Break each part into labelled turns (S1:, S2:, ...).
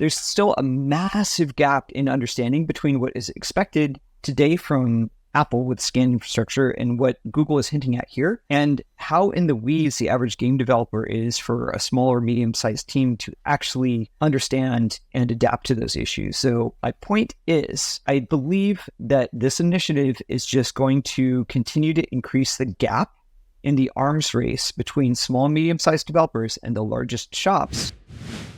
S1: there's still a massive gap in understanding between what is expected today from Apple with scan infrastructure and what Google is hinting at here, and how in the weeds the average game developer is for a small or medium-sized team to actually understand and adapt to those issues. So my point is, I believe that this initiative is just going to continue to increase the gap in the arms race between small and medium-sized developers and the largest shops.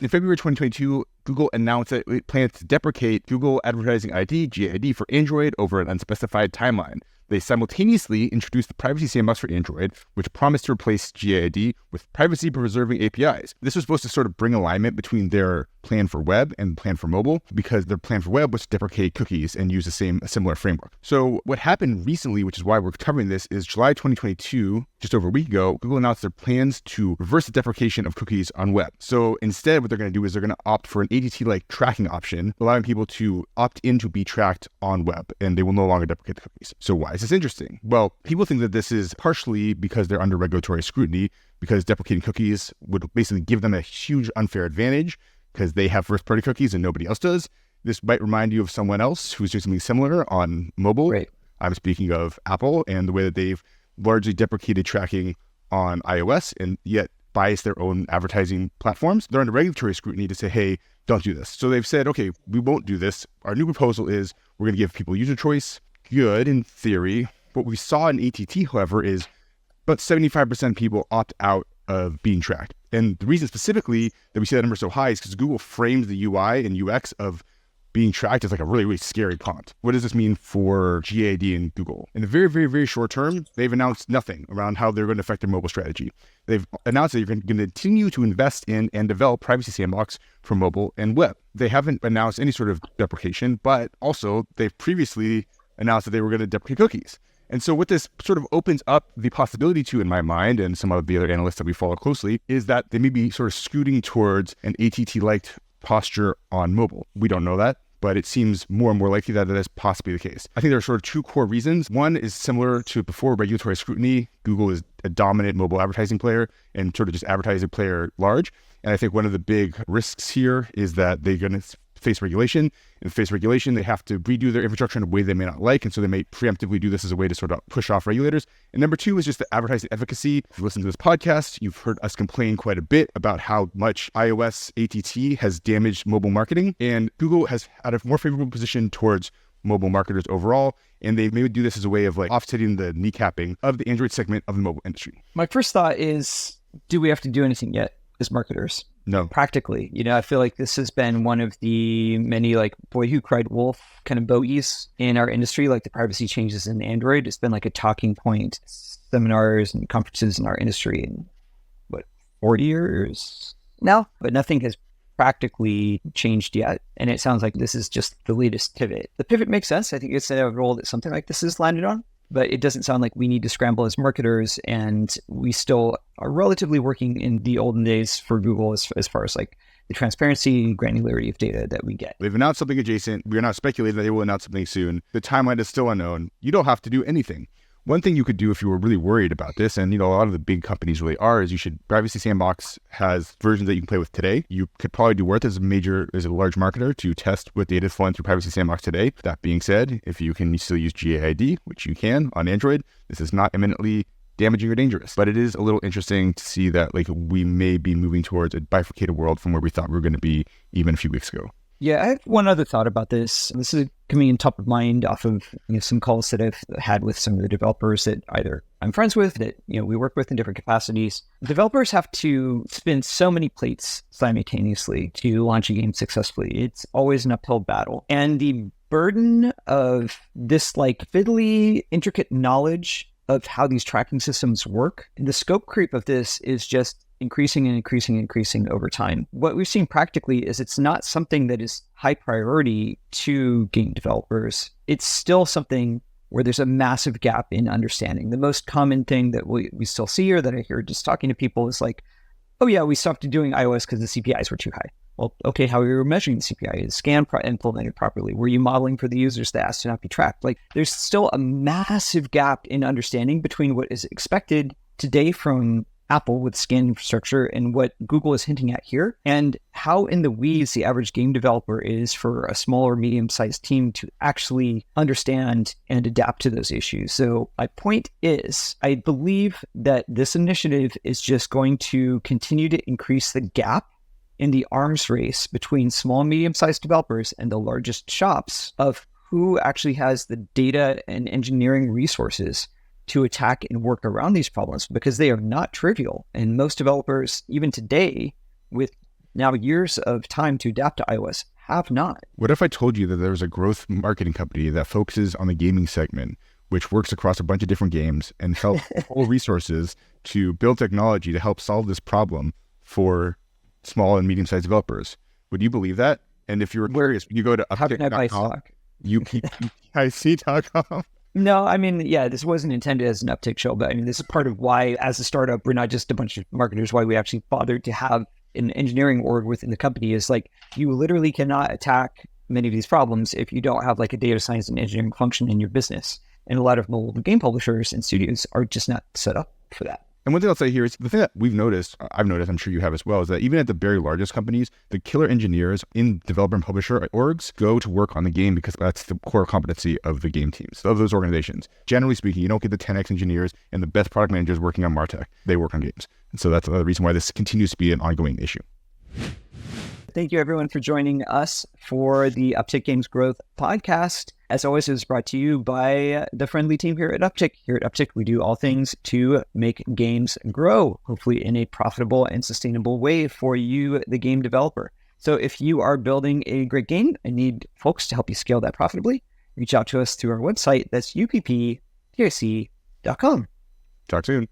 S2: In February 2022, Google announced that it plans to deprecate Google Advertising ID, GAID, for Android over an unspecified timeline. They simultaneously introduced the Privacy Sandbox for Android, which promised to replace GAID with privacy-preserving APIs. This was supposed to sort of bring alignment between their plan for web and plan for mobile, because their plan for web was to deprecate cookies and use a similar framework. So what happened recently, which is why we're covering this, is July 2022, just over a week ago, Google announced their plans to reverse the deprecation of cookies on web. So instead, what they're going to do is they're going to opt for an ATT-like tracking option, allowing people to opt in to be tracked on web, and they will no longer deprecate the cookies. So why is this interesting? Well, people think that this is partially because they're under regulatory scrutiny, because deprecating cookies would basically give them a huge unfair advantage because they have first-party cookies and nobody else does. This might remind you of someone else who's doing something similar on mobile.
S1: Right.
S2: I'm speaking of Apple and the way that they've largely deprecated tracking on iOS and yet bias their own advertising platforms. They're under regulatory scrutiny to say, hey, don't do this. So they've said, okay, we won't do this. Our new proposal is we're going to give people user choice. Good in theory. What we saw in ATT, however, is about 75% of people opt out of being tracked. And the reason specifically that we see that number so high is because Google framed the UI and UX of being tracked as like a really, really scary prompt. What does this mean for GAD and Google? In the very, very, very short term, they've announced nothing around how they're going to affect their mobile strategy. They've announced that they're going to continue to invest in and develop Privacy Sandbox for mobile and web. They haven't announced any sort of deprecation, but also they've previously announced that they were going to deprecate cookies. And so what this sort of opens up the possibility to, in my mind, and some of the other analysts that we follow closely, is that they may be sort of scooting towards an ATT-like posture on mobile. We don't know that, but it seems more and more likely that that is possibly the case. I think there are sort of two core reasons. One is similar to before regulatory scrutiny. Google is a dominant mobile advertising player and sort of just advertising player large. And I think one of the big risks here is that they're going to face regulation. And face regulation, they have to redo their infrastructure in a way they may not like. And so they may preemptively do this as a way to sort of push off regulators. And number two is just the advertising efficacy. If you listen to this podcast, you've heard us complain quite a bit about how much iOS ATT has damaged mobile marketing. And Google has had a more favorable position towards mobile marketers overall. And they may do this as a way of like offsetting the kneecapping of the Android segment of the mobile industry.
S1: My first thought is, do we have to do anything yet as marketers?
S2: No.
S1: Practically. I feel like this has been one of the many like boy who cried wolf kind of bogeys in our industry, like the privacy changes in Android. It's been like a talking point, seminars and conferences in our industry in 40 years now, but nothing has practically changed yet. And it sounds like this is just the latest pivot. The pivot makes sense. I think it's a role that something like this is landed on. But it doesn't sound like we need to scramble as marketers, and we still are relatively working in the olden days for Google as far as like the transparency, granularity of data that we get.
S2: They've announced something adjacent. We are not speculating that they will announce something soon. The timeline is still unknown. You don't have to do anything. One thing you could do if you were really worried about this, and a lot of the big companies really are, is you should, Privacy Sandbox has versions that you can play with today. You could probably do worth as a large marketer to test what data is flowing through Privacy Sandbox today. That being said, if you can still use GAID, which you can on Android, this is not imminently damaging or dangerous. But it is a little interesting to see that like we may be moving towards a bifurcated world from where we thought we were going to be even a few weeks ago.
S1: Yeah, I have one other thought about this. This is coming in top of mind off of some calls that I've had with some of the developers that either I'm friends with, that we work with in different capacities. Developers have to spin so many plates simultaneously to launch a game successfully. It's always an uphill battle. And the burden of this like fiddly, intricate knowledge of how these tracking systems work, and the scope creep of this is just increasing and increasing over time. What we've seen practically is it's not something that is high priority to game developers. It's still something where there's a massive gap in understanding. The most common thing that we still see, or that I hear just talking to people, is like, oh yeah, we stopped doing iOS because the CPIs were too high. Well, okay, how are you measuring the CPI? Is scan implemented properly? Were you modeling for the users that asked to not be tracked? Like, there's still a massive gap in understanding between what is expected today from Apple with scan infrastructure and what Google is hinting at here, and how in the weeds the average game developer is for a small or medium-sized team to actually understand and adapt to those issues. So my point is, I believe that this initiative is just going to continue to increase the gap in the arms race between small and medium-sized developers and the largest shops of who actually has the data and engineering resources to attack and work around these problems, because they are not trivial. And most developers, even today, with now years of time to adapt to iOS, have not.
S2: What if I told you that there was a growth marketing company that focuses on the gaming segment, which works across a bunch of different games and helps pull resources to build technology to help solve this problem for small and medium-sized developers? Would you believe that? And if you were curious, you go to uptick.com, UPIC.com.
S1: No, I mean, yeah, this wasn't intended as an uptick show, but I mean, this is part of why, as a startup, we're not just a bunch of marketers, why we actually bothered to have an engineering org within the company is like, you literally cannot attack many of these problems if you don't have like a data science and engineering function in your business. And a lot of mobile game publishers and studios are just not set up for that.
S2: And one thing I'll say here is the thing that I've noticed, I'm sure you have as well, is that even at the very largest companies, the killer engineers in developer and publisher orgs go to work on the game because that's the core competency of the game teams, of those organizations. Generally speaking, you don't get the 10x engineers and the best product managers working on MarTech. They work on games. And so that's another reason why this continues to be an ongoing issue.
S1: Thank you, everyone, for joining us for the Uptick Games Growth podcast. As always, it is brought to you by the friendly team here at Uptick. Here at Uptick, we do all things to make games grow, hopefully in a profitable and sustainable way for you, the game developer. So if you are building a great game and need folks to help you scale that profitably, reach out to us through our website. That's upptic.com.
S2: Talk soon.